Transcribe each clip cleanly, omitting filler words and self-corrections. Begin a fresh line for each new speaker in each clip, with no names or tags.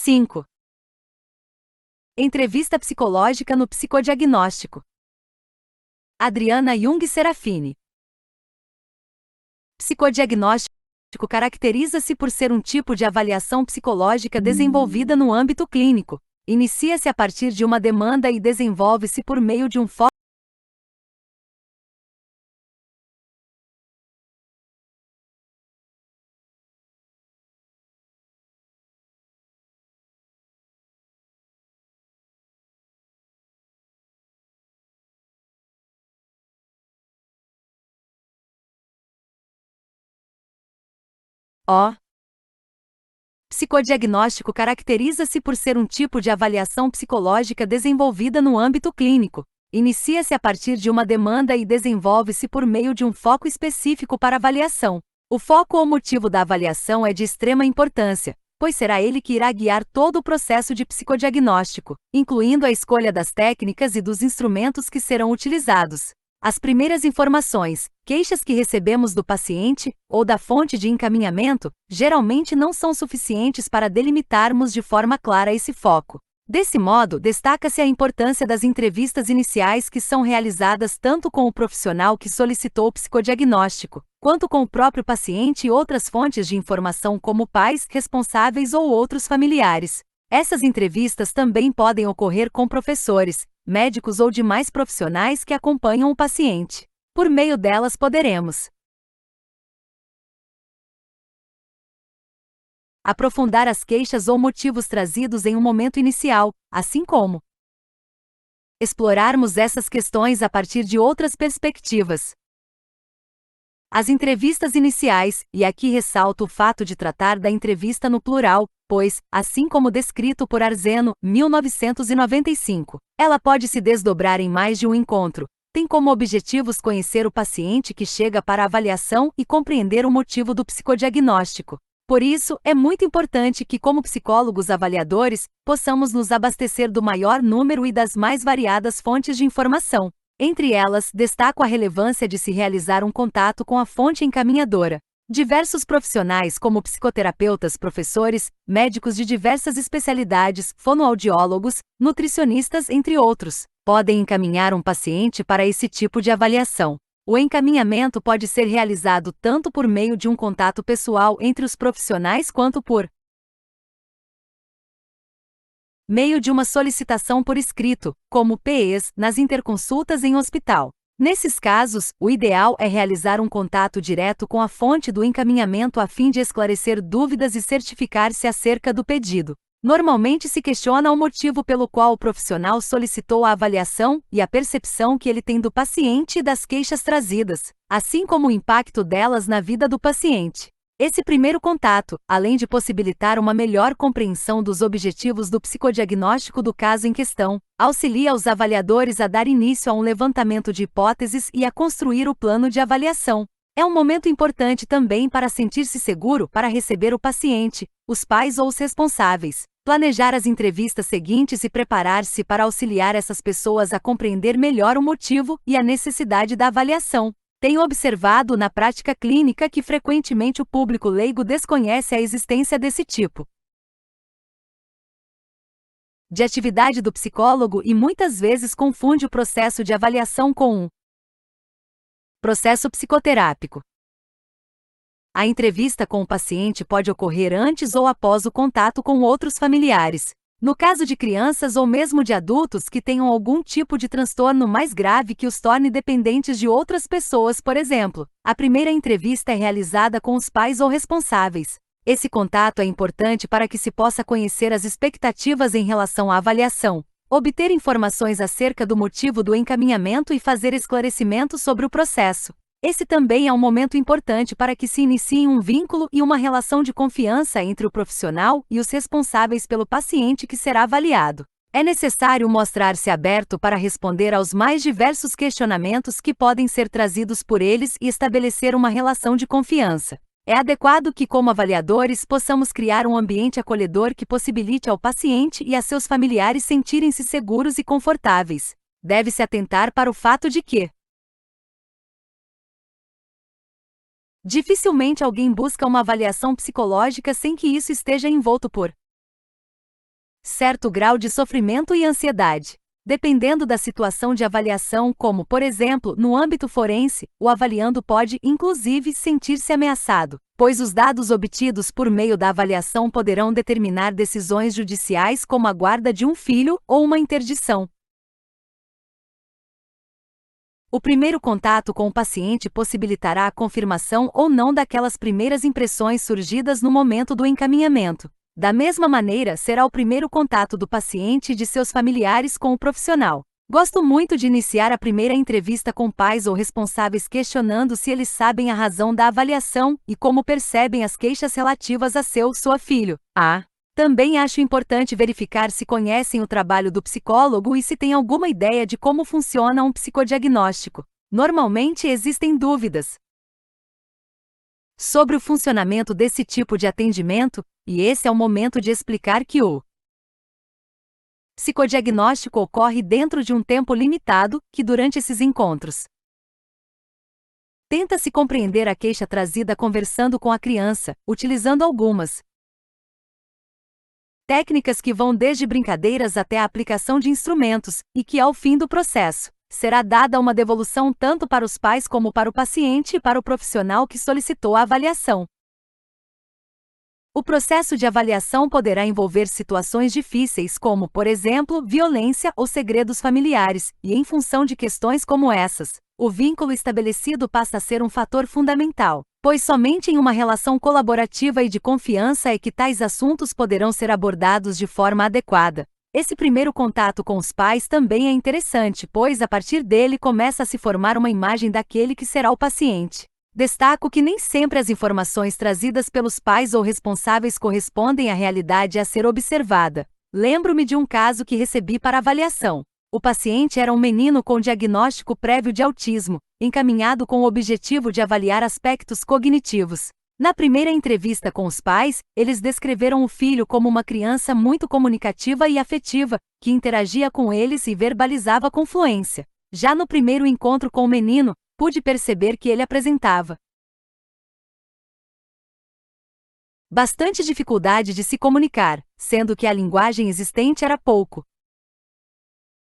5. Entrevista psicológica no psicodiagnóstico. Adriana Jung Serafini. Psicodiagnóstico caracteriza-se por ser um tipo de avaliação psicológica desenvolvida no âmbito clínico. Inicia-se a partir de uma demanda e desenvolve-se por meio de um foco. Psicodiagnóstico caracteriza-se por ser um tipo de avaliação psicológica desenvolvida no âmbito clínico. Inicia-se a partir de uma demanda e desenvolve-se por meio de um foco específico para avaliação. O foco ou motivo da avaliação é de extrema importância, pois será ele que irá guiar todo o processo de psicodiagnóstico, incluindo a escolha das técnicas e dos instrumentos que serão utilizados. As primeiras informações, queixas que recebemos do paciente ou da fonte de encaminhamento, geralmente não são suficientes para delimitarmos de forma clara esse foco. Desse modo, destaca-se a importância das entrevistas iniciais que são realizadas tanto com o profissional que solicitou o psicodiagnóstico, quanto com o próprio paciente e outras fontes de informação como pais, responsáveis ou outros familiares. Essas entrevistas também podem ocorrer com professores, médicos ou demais profissionais que acompanham o paciente. Por meio delas poderemos aprofundar as queixas ou motivos trazidos em um momento inicial, assim como explorarmos essas questões a partir de outras perspectivas. As entrevistas iniciais, e aqui ressalto o fato de tratar da entrevista no plural, pois, assim como descrito por Arzeno, 1995, ela pode se desdobrar em mais de um encontro. Tem como objetivos conhecer o paciente que chega para a avaliação e compreender o motivo do psicodiagnóstico. Por isso, é muito importante que, como psicólogos avaliadores, possamos nos abastecer do maior número e das mais variadas fontes de informação. Entre elas, destaco a relevância de se realizar um contato com a fonte encaminhadora. Diversos profissionais, como psicoterapeutas, professores, médicos de diversas especialidades, fonoaudiólogos, nutricionistas, entre outros, podem encaminhar um paciente para esse tipo de avaliação. O encaminhamento pode ser realizado tanto por meio de um contato pessoal entre os profissionais quanto por meio de uma solicitação por escrito, como PEs, nas interconsultas em hospital. Nesses casos, o ideal é realizar um contato direto com a fonte do encaminhamento a fim de esclarecer dúvidas e certificar-se acerca do pedido. Normalmente se questiona o motivo pelo qual o profissional solicitou a avaliação e a percepção que ele tem do paciente e das queixas trazidas, assim como o impacto delas na vida do paciente. Esse primeiro contato, além de possibilitar uma melhor compreensão dos objetivos do psicodiagnóstico do caso em questão, auxilia os avaliadores a dar início a um levantamento de hipóteses e a construir o plano de avaliação. É um momento importante também para sentir-se seguro para receber o paciente, os pais ou os responsáveis, planejar as entrevistas seguintes e preparar-se para auxiliar essas pessoas a compreender melhor o motivo e a necessidade da avaliação. Tenho observado na prática clínica que frequentemente o público leigo desconhece a existência desse tipo de atividade do psicólogo e muitas vezes confunde o processo de avaliação com um processo psicoterápico. A entrevista com o paciente pode ocorrer antes ou após o contato com outros familiares. No caso de crianças ou mesmo de adultos que tenham algum tipo de transtorno mais grave que os torne dependentes de outras pessoas, por exemplo, a primeira entrevista é realizada com os pais ou responsáveis. Esse contato é importante para que se possa conhecer as expectativas em relação à avaliação, obter informações acerca do motivo do encaminhamento e fazer esclarecimentos sobre o processo. Esse também é um momento importante para que se inicie um vínculo e uma relação de confiança entre o profissional e os responsáveis pelo paciente que será avaliado. É necessário mostrar-se aberto para responder aos mais diversos questionamentos que podem ser trazidos por eles e estabelecer uma relação de confiança. É adequado que, como avaliadores, possamos criar um ambiente acolhedor que possibilite ao paciente e a seus familiares sentirem-se seguros e confortáveis. Deve-se atentar para o fato de que dificilmente alguém busca uma avaliação psicológica sem que isso esteja envolto por certo grau de sofrimento e ansiedade. Dependendo da situação de avaliação, como, por exemplo, no âmbito forense, o avaliando pode, inclusive, sentir-se ameaçado, pois os dados obtidos por meio da avaliação poderão determinar decisões judiciais como a guarda de um filho ou uma interdição. O primeiro contato com o paciente possibilitará a confirmação ou não daquelas primeiras impressões surgidas no momento do encaminhamento. Da mesma maneira, será o primeiro contato do paciente e de seus familiares com o profissional. Gosto muito de iniciar a primeira entrevista com pais ou responsáveis questionando se eles sabem a razão da avaliação e como percebem as queixas relativas a sua filho. Também acho importante verificar se conhecem o trabalho do psicólogo e se têm alguma ideia de como funciona um psicodiagnóstico. Normalmente existem dúvidas sobre o funcionamento desse tipo de atendimento, e esse é o momento de explicar que o psicodiagnóstico ocorre dentro de um tempo limitado, que durante esses encontros tenta-se compreender a queixa trazida conversando com a criança, utilizando algumas técnicas que vão desde brincadeiras até a aplicação de instrumentos, e que ao fim do processo será dada uma devolução tanto para os pais como para o paciente e para o profissional que solicitou a avaliação. O processo de avaliação poderá envolver situações difíceis como, por exemplo, violência ou segredos familiares, e em função de questões como essas, o vínculo estabelecido passa a ser um fator fundamental, pois somente em uma relação colaborativa e de confiança é que tais assuntos poderão ser abordados de forma adequada. Esse primeiro contato com os pais também é interessante, pois a partir dele começa a se formar uma imagem daquele que será o paciente. Destaco que nem sempre as informações trazidas pelos pais ou responsáveis correspondem à realidade a ser observada. Lembro-me de um caso que recebi para avaliação. O paciente era um menino com diagnóstico prévio de autismo, encaminhado com o objetivo de avaliar aspectos cognitivos. Na primeira entrevista com os pais, eles descreveram o filho como uma criança muito comunicativa e afetiva, que interagia com eles e verbalizava com fluência. Já no primeiro encontro com o menino, pude perceber que ele apresentava bastante dificuldade de se comunicar, sendo que a linguagem existente era pouco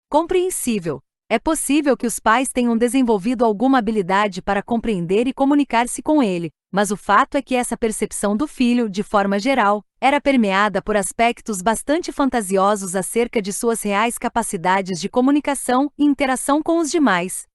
compreensível. É possível que os pais tenham desenvolvido alguma habilidade para compreender e comunicar-se com ele, mas o fato é que essa percepção do filho, de forma geral, era permeada por aspectos bastante fantasiosos acerca de suas reais capacidades de comunicação e interação com os demais.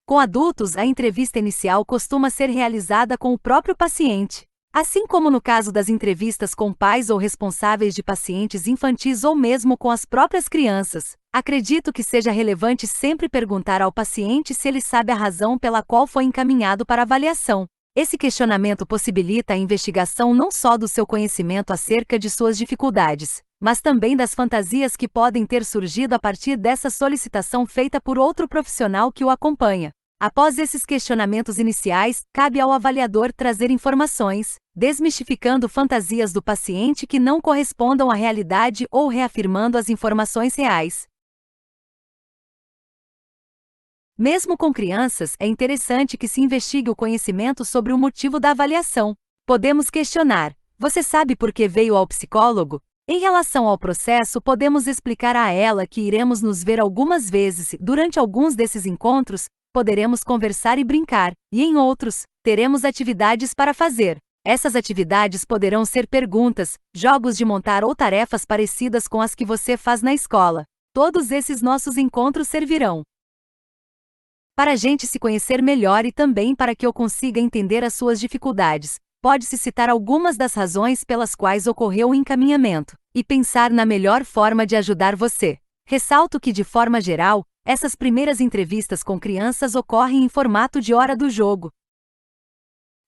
Com adultos, a entrevista inicial costuma ser realizada com o próprio paciente. Assim como no caso das entrevistas com pais ou responsáveis de pacientes infantis ou mesmo com as próprias crianças, acredito que seja relevante sempre perguntar ao paciente se ele sabe a razão pela qual foi encaminhado para avaliação. Esse questionamento possibilita a investigação não só do seu conhecimento acerca de suas dificuldades, mas também das fantasias que podem ter surgido a partir dessa solicitação feita por outro profissional que o acompanha. Após esses questionamentos iniciais, cabe ao avaliador trazer informações, desmistificando fantasias do paciente que não correspondam à realidade ou reafirmando as informações reais. Mesmo com crianças, é interessante que se investigue o conhecimento sobre o motivo da avaliação. Podemos questionar: você sabe por que veio ao psicólogo? Em relação ao processo, podemos explicar a ela que iremos nos ver algumas vezes e, durante alguns desses encontros, poderemos conversar e brincar, e em outros, teremos atividades para fazer. Essas atividades poderão ser perguntas, jogos de montar ou tarefas parecidas com as que você faz na escola. Todos esses nossos encontros servirão para a gente se conhecer melhor e também para que eu consiga entender as suas dificuldades. Pode-se citar algumas das razões pelas quais ocorreu o encaminhamento, e pensar na melhor forma de ajudar você. Ressalto que, de forma geral, essas primeiras entrevistas com crianças ocorrem em formato de hora do jogo.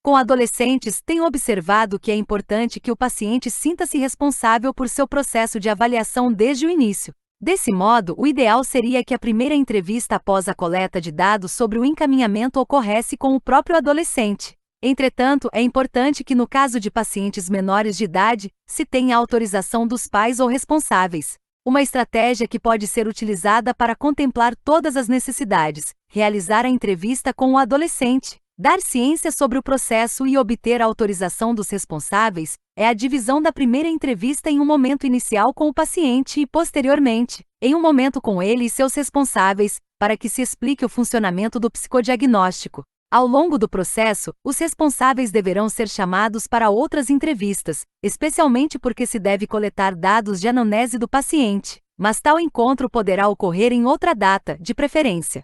Com adolescentes, tenho observado que é importante que o paciente sinta-se responsável por seu processo de avaliação desde o início. Desse modo, o ideal seria que a primeira entrevista após a coleta de dados sobre o encaminhamento ocorresse com o próprio adolescente. Entretanto, é importante que no caso de pacientes menores de idade, se tenha a autorização dos pais ou responsáveis. Uma estratégia que pode ser utilizada para contemplar todas as necessidades, realizar a entrevista com o adolescente, Dar ciência sobre o processo e obter a autorização dos responsáveis é a divisão da primeira entrevista em um momento inicial com o paciente e, posteriormente, em um momento com ele e seus responsáveis, para que se explique o funcionamento do psicodiagnóstico. Ao longo do processo, os responsáveis deverão ser chamados para outras entrevistas, especialmente porque se deve coletar dados de anamnese do paciente, mas tal encontro poderá ocorrer em outra data, de preferência.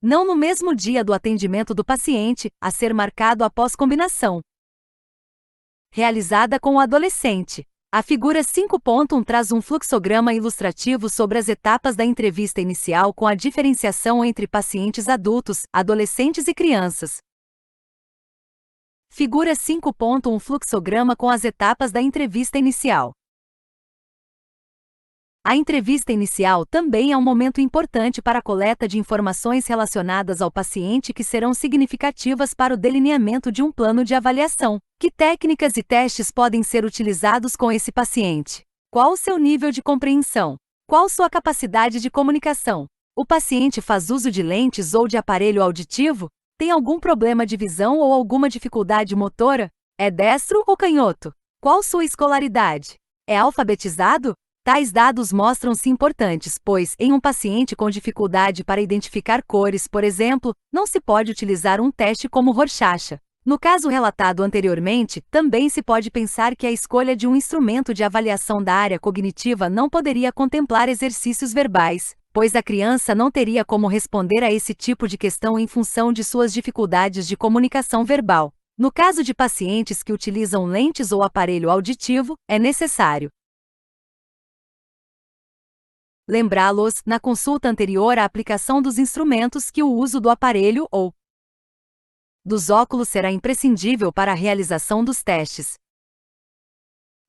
Não no mesmo dia do atendimento do paciente, a ser marcado após combinação realizada com o adolescente. A figura 5.1 traz um fluxograma ilustrativo sobre as etapas da entrevista inicial com a diferenciação entre pacientes adultos, adolescentes e crianças. Figura 5.1 fluxograma com as etapas da entrevista inicial. A entrevista inicial também é um momento importante para a coleta de informações relacionadas ao paciente que serão significativas para o delineamento de um plano de avaliação. Que técnicas e testes podem ser utilizados com esse paciente? Qual o seu nível de compreensão? Qual sua capacidade de comunicação? O paciente faz uso de lentes ou de aparelho auditivo? Tem algum problema de visão ou alguma dificuldade motora? É destro ou canhoto? Qual sua escolaridade? É alfabetizado? Tais dados mostram-se importantes, pois, em um paciente com dificuldade para identificar cores, por exemplo, não se pode utilizar um teste como Rorschach. No caso relatado anteriormente, também se pode pensar que a escolha de um instrumento de avaliação da área cognitiva não poderia contemplar exercícios verbais, pois a criança não teria como responder a esse tipo de questão em função de suas dificuldades de comunicação verbal. No caso de pacientes que utilizam lentes ou aparelho auditivo, é necessário lembrá-los, na consulta anterior à aplicação dos instrumentos, que o uso do aparelho ou dos óculos será imprescindível para a realização dos testes.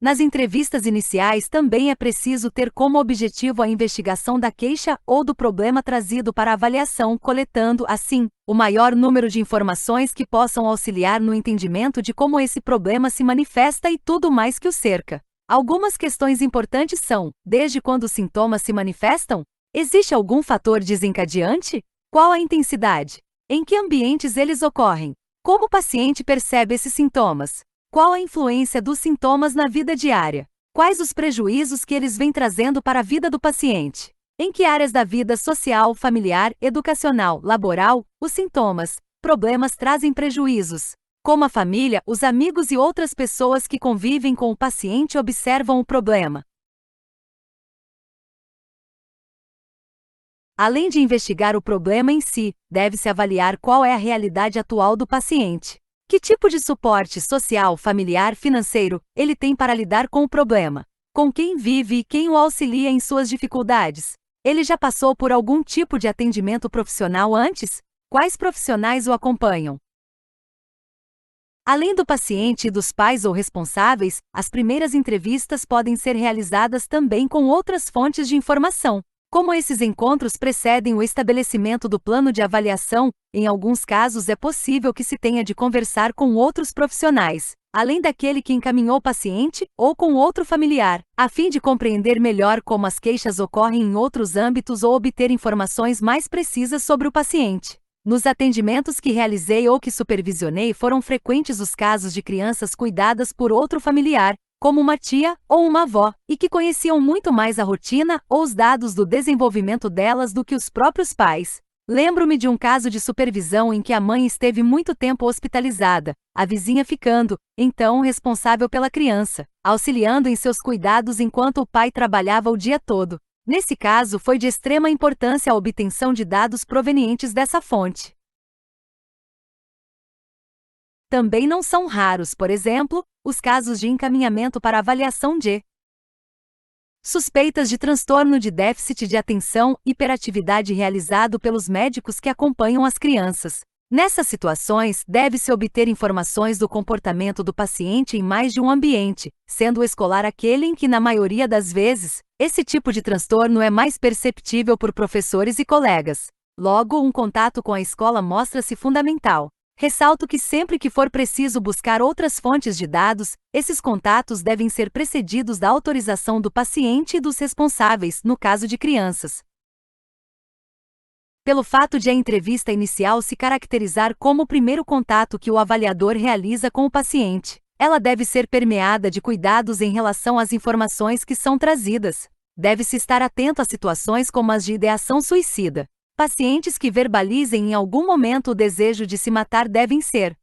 Nas entrevistas iniciais também é preciso ter como objetivo a investigação da queixa ou do problema trazido para avaliação, coletando, assim, o maior número de informações que possam auxiliar no entendimento de como esse problema se manifesta e tudo mais que o cerca. Algumas questões importantes são: desde quando os sintomas se manifestam? Existe algum fator desencadeante? Qual a intensidade? Em que ambientes eles ocorrem? Como o paciente percebe esses sintomas? Qual a influência dos sintomas na vida diária? Quais os prejuízos que eles vêm trazendo para a vida do paciente? Em que áreas da vida social, familiar, educacional, laboral, os sintomas, problemas trazem prejuízos? Como a família, os amigos e outras pessoas que convivem com o paciente observam o problema. Além de investigar o problema em si, deve-se avaliar qual é a realidade atual do paciente. Que tipo de suporte social, familiar, financeiro ele tem para lidar com o problema? Com quem vive e quem o auxilia em suas dificuldades? Ele já passou por algum tipo de atendimento profissional antes? Quais profissionais o acompanham? Além do paciente e dos pais ou responsáveis, as primeiras entrevistas podem ser realizadas também com outras fontes de informação. Como esses encontros precedem o estabelecimento do plano de avaliação, em alguns casos é possível que se tenha de conversar com outros profissionais, além daquele que encaminhou o paciente, ou com outro familiar, a fim de compreender melhor como as queixas ocorrem em outros âmbitos ou obter informações mais precisas sobre o paciente. Nos atendimentos que realizei ou que supervisionei foram frequentes os casos de crianças cuidadas por outro familiar, como uma tia ou uma avó, e que conheciam muito mais a rotina ou os dados do desenvolvimento delas do que os próprios pais. Lembro-me de um caso de supervisão em que a mãe esteve muito tempo hospitalizada, a vizinha ficando, então, responsável pela criança, auxiliando em seus cuidados enquanto o pai trabalhava o dia todo. Nesse caso, foi de extrema importância a obtenção de dados provenientes dessa fonte. Também não são raros, por exemplo, os casos de encaminhamento para avaliação de suspeitas de transtorno de déficit de atenção, hiperatividade realizado pelos médicos que acompanham as crianças. Nessas situações, deve-se obter informações do comportamento do paciente em mais de um ambiente, sendo o escolar aquele em que, na maioria das vezes, esse tipo de transtorno é mais perceptível por professores e colegas. Logo, um contato com a escola mostra-se fundamental. Ressalto que sempre que for preciso buscar outras fontes de dados, esses contatos devem ser precedidos da autorização do paciente e dos responsáveis, no caso de crianças. Pelo fato de a entrevista inicial se caracterizar como o primeiro contato que o avaliador realiza com o paciente, ela deve ser permeada de cuidados em relação às informações que são trazidas. Deve-se estar atento a situações como as de ideação suicida. Pacientes que verbalizem em algum momento o desejo de se matar devem ser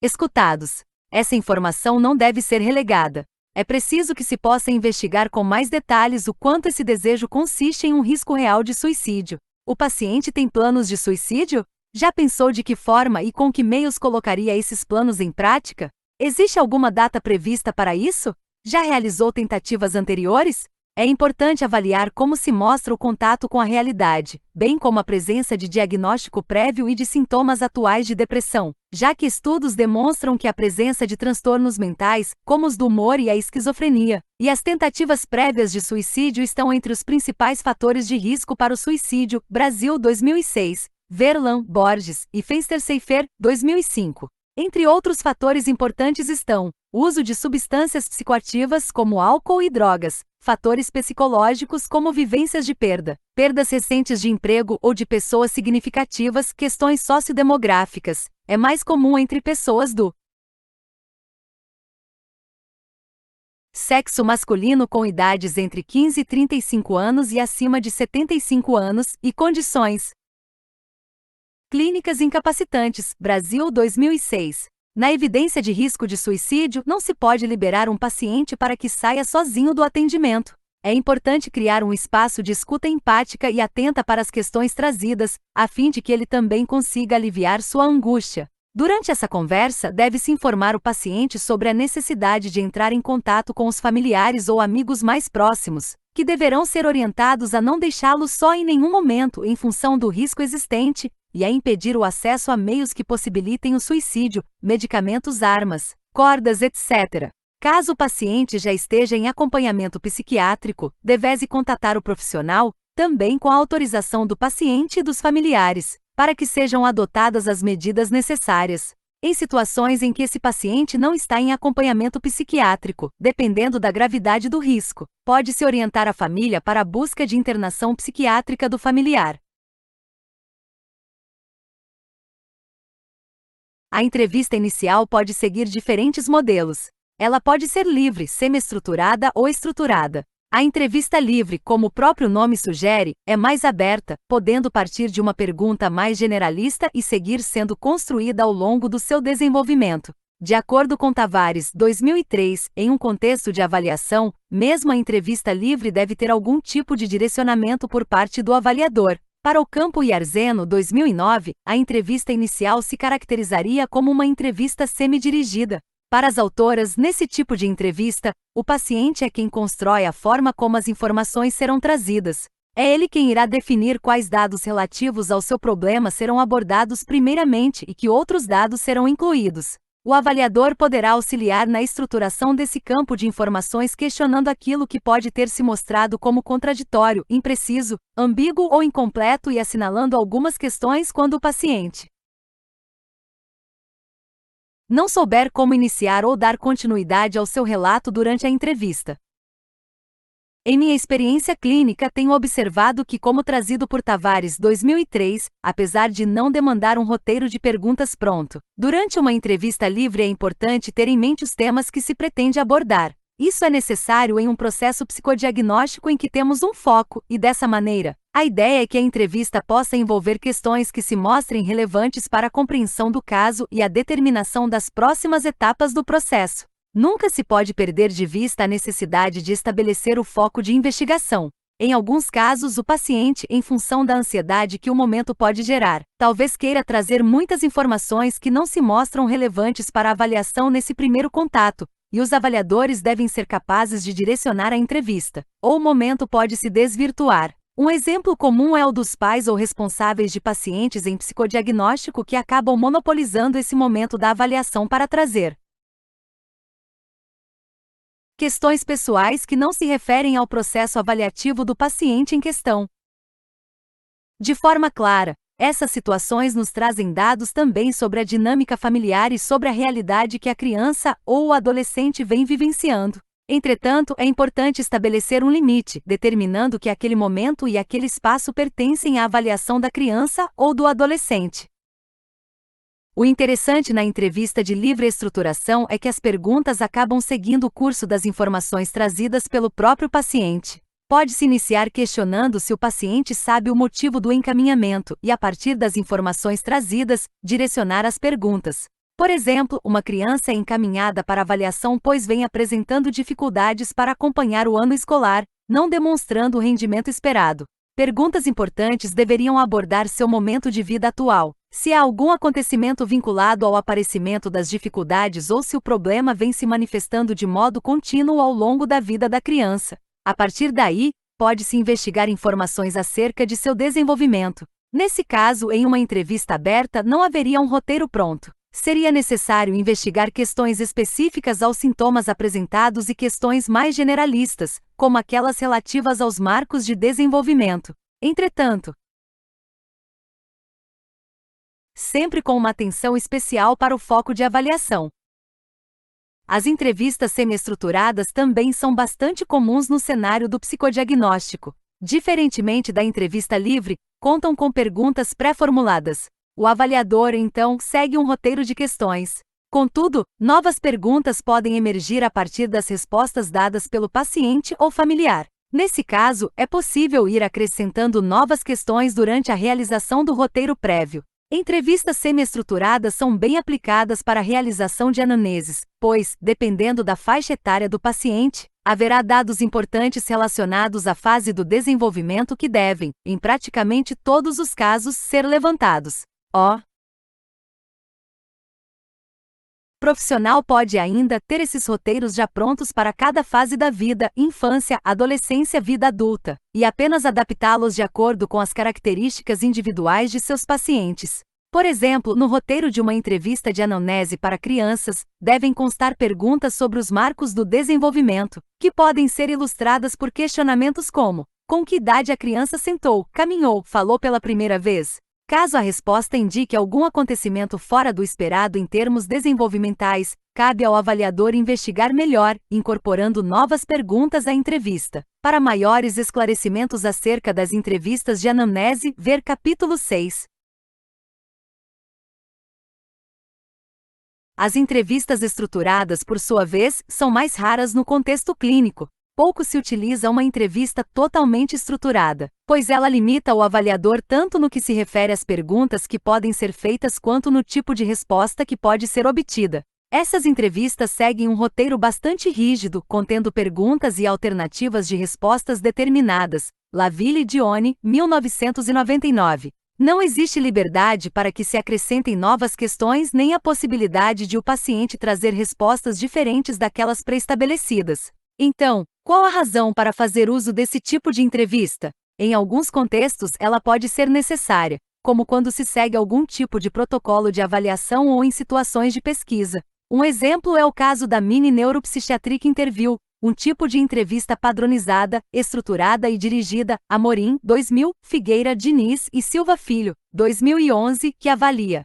escutados. Essa informação não deve ser relegada. É preciso que se possa investigar com mais detalhes o quanto esse desejo consiste em um risco real de suicídio. O paciente tem planos de suicídio? Já pensou de que forma e com que meios colocaria esses planos em prática? Existe alguma data prevista para isso? Já realizou tentativas anteriores? É importante avaliar como se mostra o contato com a realidade, bem como a presença de diagnóstico prévio e de sintomas atuais de depressão, já que estudos demonstram que a presença de transtornos mentais, como os do humor e a esquizofrenia, e as tentativas prévias de suicídio estão entre os principais fatores de risco para o suicídio. Brasil 2006, Verlan, Borges e Fenster-Seifer, 2005. Entre outros fatores importantes estão o uso de substâncias psicoativas como álcool e drogas, fatores psicológicos como vivências de perda, perdas recentes de emprego ou de pessoas significativas, questões sociodemográficas. É mais comum entre pessoas do sexo masculino com idades entre 15 e 35 anos e acima de 75 anos, e condições clínicas incapacitantes. Brasil 2006. Na evidência de risco de suicídio, não se pode liberar um paciente para que saia sozinho do atendimento. É importante criar um espaço de escuta empática e atenta para as questões trazidas, a fim de que ele também consiga aliviar sua angústia. Durante essa conversa, deve-se informar o paciente sobre a necessidade de entrar em contato com os familiares ou amigos mais próximos, que deverão ser orientados a não deixá-lo só em nenhum momento em função do risco existente, e a impedir o acesso a meios que possibilitem o suicídio, medicamentos, armas, cordas, etc. Caso o paciente já esteja em acompanhamento psiquiátrico, deve-se contatar o profissional, também com a autorização do paciente e dos familiares, para que sejam adotadas as medidas necessárias. Em situações em que esse paciente não está em acompanhamento psiquiátrico, dependendo da gravidade do risco, pode-se orientar a família para a busca de internação psiquiátrica do familiar. A entrevista inicial pode seguir diferentes modelos. Ela pode ser livre, semi-estruturada ou estruturada. A entrevista livre, como o próprio nome sugere, é mais aberta, podendo partir de uma pergunta mais generalista e seguir sendo construída ao longo do seu desenvolvimento. De acordo com Tavares, 2003, em um contexto de avaliação, mesmo a entrevista livre deve ter algum tipo de direcionamento por parte do avaliador. Para Ocampo e Arzeno, 2009, a entrevista inicial se caracterizaria como uma entrevista semi-dirigida. Para as autoras, nesse tipo de entrevista, o paciente é quem constrói a forma como as informações serão trazidas. É ele quem irá definir quais dados relativos ao seu problema serão abordados primeiramente e que outros dados serão incluídos. O avaliador poderá auxiliar na estruturação desse campo de informações questionando aquilo que pode ter se mostrado como contraditório, impreciso, ambíguo ou incompleto e assinalando algumas questões quando o paciente não souber como iniciar ou dar continuidade ao seu relato durante a entrevista. Em minha experiência clínica, tenho observado que, como trazido por Tavares 2003, apesar de não demandar um roteiro de perguntas pronto, durante uma entrevista livre é importante ter em mente os temas que se pretende abordar. Isso é necessário em um processo psicodiagnóstico em que temos um foco, e dessa maneira, a ideia é que a entrevista possa envolver questões que se mostrem relevantes para a compreensão do caso e a determinação das próximas etapas do processo. Nunca se pode perder de vista a necessidade de estabelecer o foco de investigação. Em alguns casos, o paciente, em função da ansiedade que o momento pode gerar, talvez queira trazer muitas informações que não se mostram relevantes para a avaliação nesse primeiro contato, e os avaliadores devem ser capazes de direcionar a entrevista, ou o momento pode se desvirtuar. Um exemplo comum é o dos pais ou responsáveis de pacientes em psicodiagnóstico que acabam monopolizando esse momento da avaliação para trazer questões pessoais que não se referem ao processo avaliativo do paciente em questão. De forma clara, essas situações nos trazem dados também sobre a dinâmica familiar e sobre a realidade que a criança ou o adolescente vem vivenciando. Entretanto, é importante estabelecer um limite, determinando que aquele momento e aquele espaço pertencem à avaliação da criança ou do adolescente. O interessante na entrevista de livre estruturação é que as perguntas acabam seguindo o curso das informações trazidas pelo próprio paciente. Pode-se iniciar questionando se o paciente sabe o motivo do encaminhamento e, a partir das informações trazidas, direcionar as perguntas. Por exemplo, uma criança é encaminhada para avaliação pois vem apresentando dificuldades para acompanhar o ano escolar, não demonstrando o rendimento esperado. Perguntas importantes deveriam abordar seu momento de vida atual, se há algum acontecimento vinculado ao aparecimento das dificuldades ou se o problema vem se manifestando de modo contínuo ao longo da vida da criança. A partir daí, pode-se investigar informações acerca de seu desenvolvimento. Nesse caso, em uma entrevista aberta, não haveria um roteiro pronto. Seria necessário investigar questões específicas aos sintomas apresentados e questões mais generalistas, como aquelas relativas aos marcos de desenvolvimento. Entretanto, sempre com uma atenção especial para o foco de avaliação. As entrevistas semi-estruturadas também são bastante comuns no cenário do psicodiagnóstico. Diferentemente da entrevista livre, contam com perguntas pré-formuladas. O avaliador, então, segue um roteiro de questões. Contudo, novas perguntas podem emergir a partir das respostas dadas pelo paciente ou familiar. Nesse caso, é possível ir acrescentando novas questões durante a realização do roteiro prévio. Entrevistas semi-estruturadas são bem aplicadas para a realização de anamneses, pois, dependendo da faixa etária do paciente, haverá dados importantes relacionados à fase do desenvolvimento que devem, em praticamente todos os casos, ser levantados. O profissional pode ainda ter esses roteiros já prontos para cada fase da vida, infância, adolescência, vida adulta, e apenas adaptá-los de acordo com as características individuais de seus pacientes. Por exemplo, no roteiro de uma entrevista de anamnese para crianças, devem constar perguntas sobre os marcos do desenvolvimento, que podem ser ilustradas por questionamentos como: com que idade a criança sentou, caminhou, falou pela primeira vez? Caso a resposta indique algum acontecimento fora do esperado em termos desenvolvimentais, cabe ao avaliador investigar melhor, incorporando novas perguntas à entrevista. Para maiores esclarecimentos acerca das entrevistas de anamnese, ver capítulo 6. As entrevistas estruturadas, por sua vez, são mais raras no contexto clínico. Pouco se utiliza uma entrevista totalmente estruturada, pois ela limita o avaliador tanto no que se refere às perguntas que podem ser feitas quanto no tipo de resposta que pode ser obtida. Essas entrevistas seguem um roteiro bastante rígido, contendo perguntas e alternativas de respostas determinadas. Laville e Dione, 1999. Não existe liberdade para que se acrescentem novas questões nem a possibilidade de o paciente trazer respostas diferentes daquelas pré-estabelecidas. Então, qual a razão para fazer uso desse tipo de entrevista? Em alguns contextos, ela pode ser necessária, como quando se segue algum tipo de protocolo de avaliação ou em situações de pesquisa. Um exemplo é o caso da Mini Neuropsychiatric Interview, um tipo de entrevista padronizada, estruturada e dirigida, Amorim, 2000, Figueira, Diniz e Silva Filho, 2011, que avalia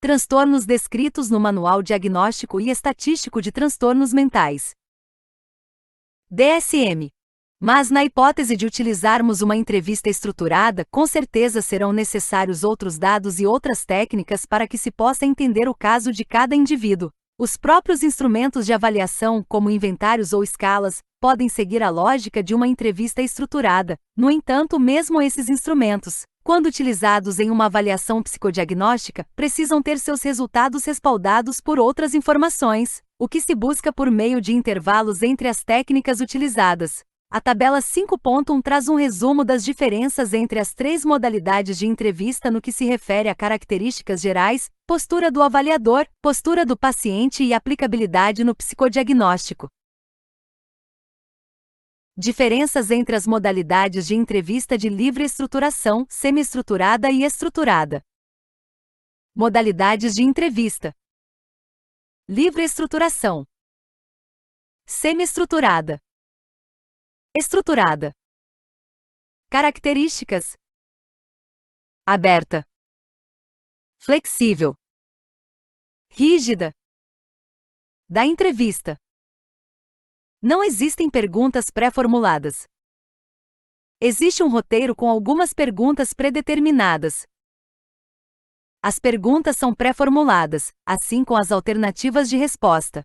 transtornos descritos no Manual Diagnóstico e Estatístico de Transtornos Mentais. DSM. Mas na hipótese de utilizarmos uma entrevista estruturada, com certeza serão necessários outros dados e outras técnicas para que se possa entender o caso de cada indivíduo. Os próprios instrumentos de avaliação, como inventários ou escalas, podem seguir a lógica de uma entrevista estruturada. No entanto, mesmo esses instrumentos, quando utilizados em uma avaliação psicodiagnóstica, precisam ter seus resultados respaldados por outras informações, o que se busca por meio de intervalos entre as técnicas utilizadas. A tabela 5.1 traz um resumo das diferenças entre as três modalidades de entrevista no que se refere a características gerais, postura do avaliador, postura do paciente e aplicabilidade no psicodiagnóstico. Diferenças entre as modalidades de entrevista de livre estruturação, semi-estruturada e estruturada. Modalidades de entrevista: livre estruturação, semi-estruturada, estruturada. Características: aberta, flexível, rígida, da entrevista. Não existem perguntas pré-formuladas. Existe um roteiro com algumas perguntas predeterminadas. As perguntas são pré-formuladas, assim como as alternativas de resposta.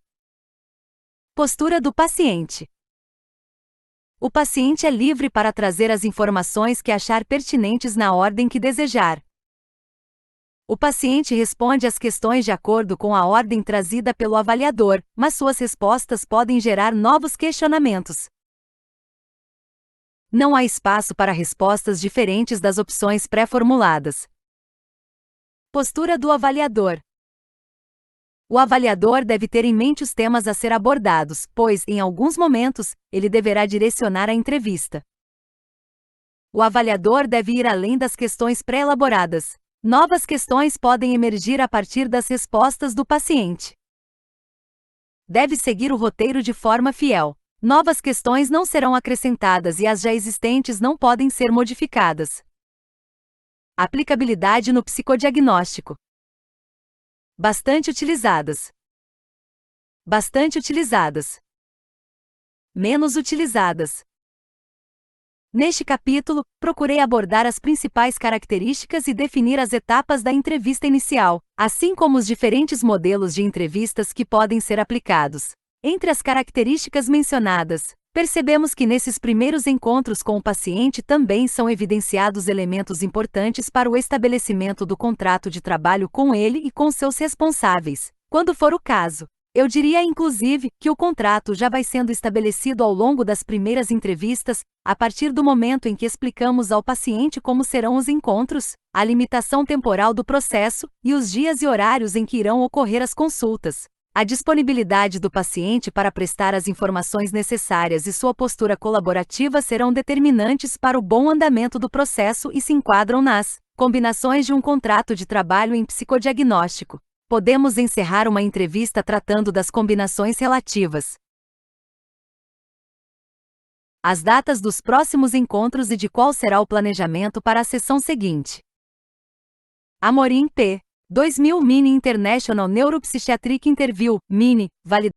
Postura do paciente. O paciente é livre para trazer as informações que achar pertinentes na ordem que desejar. O paciente responde às questões de acordo com a ordem trazida pelo avaliador, mas suas respostas podem gerar novos questionamentos. Não há espaço para respostas diferentes das opções pré-formuladas. Postura do avaliador. O avaliador deve ter em mente os temas a ser abordados, pois, em alguns momentos, ele deverá direcionar a entrevista. O avaliador deve ir além das questões pré-elaboradas. Novas questões podem emergir a partir das respostas do paciente. Deve seguir o roteiro de forma fiel. Novas questões não serão acrescentadas e as já existentes não podem ser modificadas. Aplicabilidade no psicodiagnóstico. Bastante utilizadas. Bastante utilizadas. Menos utilizadas. Neste capítulo, procurei abordar as principais características e definir as etapas da entrevista inicial, assim como os diferentes modelos de entrevistas que podem ser aplicados. Entre as características mencionadas, percebemos que nesses primeiros encontros com o paciente também são evidenciados elementos importantes para o estabelecimento do contrato de trabalho com ele e com seus responsáveis, quando for o caso. Eu diria, inclusive, que o contrato já vai sendo estabelecido ao longo das primeiras entrevistas, a partir do momento em que explicamos ao paciente como serão os encontros, a limitação temporal do processo e os dias e horários em que irão ocorrer as consultas. A disponibilidade do paciente para prestar as informações necessárias e sua postura colaborativa serão determinantes para o bom andamento do processo e se enquadram nas combinações de um contrato de trabalho em psicodiagnóstico. Podemos encerrar uma entrevista tratando das combinações relativas. As datas dos próximos encontros e de qual será o planejamento para a sessão seguinte. Amorim P. 2000 Mini International Neuropsychiatric Interview, Mini, validado.